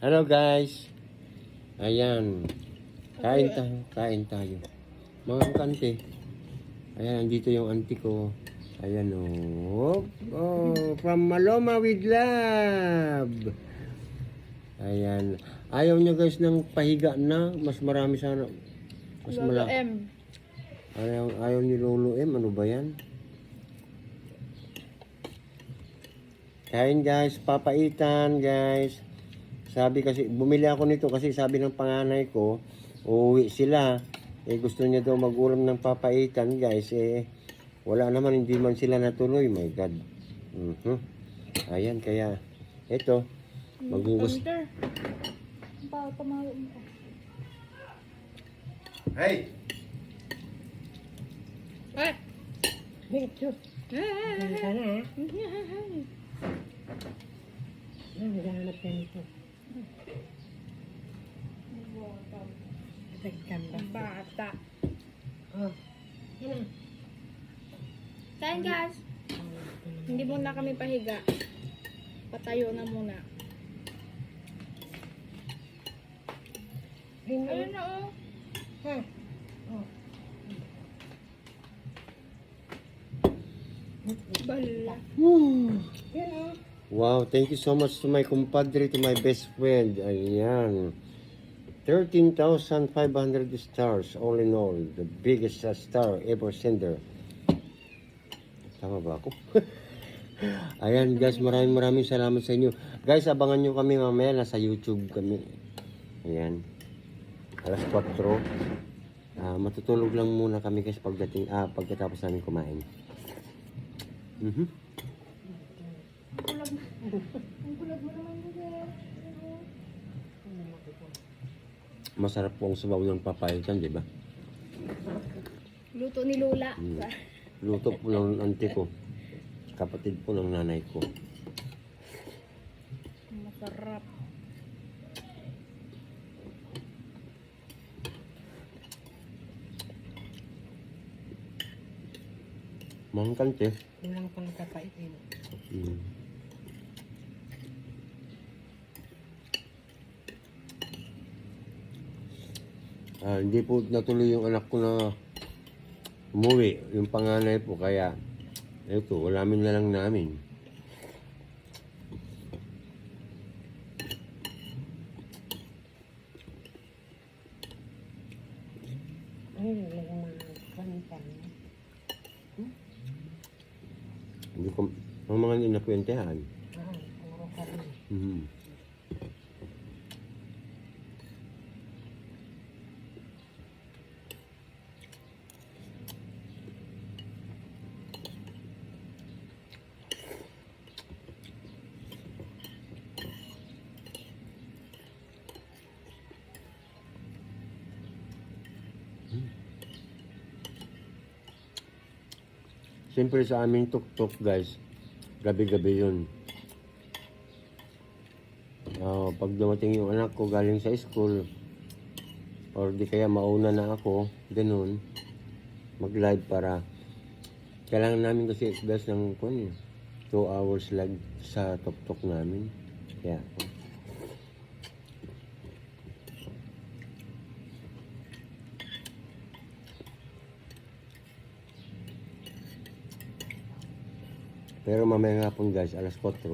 Hello guys. Ayan. Kain tayo. Mga kante. Ayan, nandito yung auntie ko. Ayan oh. Oh, from Maloma with love. Ayan. Ayaw niya guys ng pahiga na. Mas marami sana. Mas Lolo M. Ayaw ni Lolo M. Ano ba yan? Kain guys. Papaitan guys. Sabi kasi, bumili ako nito kasi sabi ng panganay ko, uuwi sila. Eh gusto niya daw mag-ulam ng papaitan guys. Eh wala naman, hindi man sila natuloy. My God. Ayan, kaya ito. Magugus. Hey! Hey! Dito. Sana. Naghahanap ka nito. Bata. Oh. Yan. Kain guys. Hindi muna kami pahiga. Patayo na muna. Ayun na oh. Ha. Oh. Bala. Yan oh. Wow, thank you so much to my compadre, to my best friend. Ayan. 13,500 stars all in all. The biggest star ever sender. Tama ba ako? Ayan guys, maraming salamat sa inyo. Guys, abangan nyo kami mamaya. Nasa YouTube kami. Ayan. Alas 4. Matutulog lang muna kami guys pagkatapos namin kumain. Ang kulag mo naman guys. Masarap po ang sabaw ng papaitan, di ba? Luto ni Lola. Luto po ng auntie ko. Kapatid po ng nanay ko. Masarap. Mga kante. Kulang pang kapaitin. Hindi po natuloy yung anak ko na umuwi. Yung panganay po, kaya ito, ulamin na lang namin. Ay, yung mga kanta. Hindi ko, ang mga inakwentehan. Puro ka rin. Siyempre sa aming tuktok guys, gabi-gabi yun. Pag dumating yung anak ko galing sa school, or di kaya mauna na ako, ganun, mag-live para kailangan namin kasi guys ng 2 hours lag sa tuktok namin. Kaya pero mamaya nga po guys, alas 4,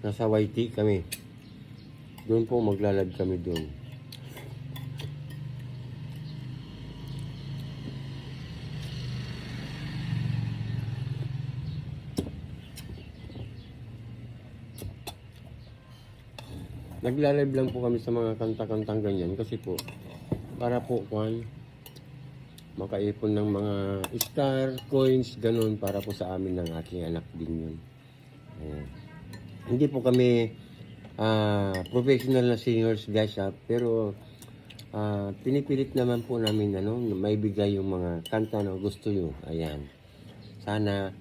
nasa YT kami. Doon po maglalab kami doon. Nagla-live lang po kami sa mga kanta-kantang ganyan kasi po para po makaipon ng mga star, coins, ganun para po sa amin ng aking anak din yun. Ayan. Hindi po kami professional na singers guys pero pinipilit naman po namin maibigay yung mga kanta na gusto nyo. Ayan. Sana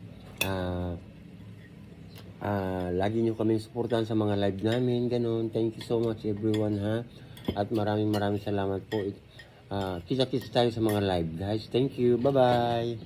lagi nyo kaming suportahan sa mga live namin, ganun. Thank you so much everyone ha. At maraming salamat po. Kita-kita tayo sa mga live guys. Thank you. Bye-bye.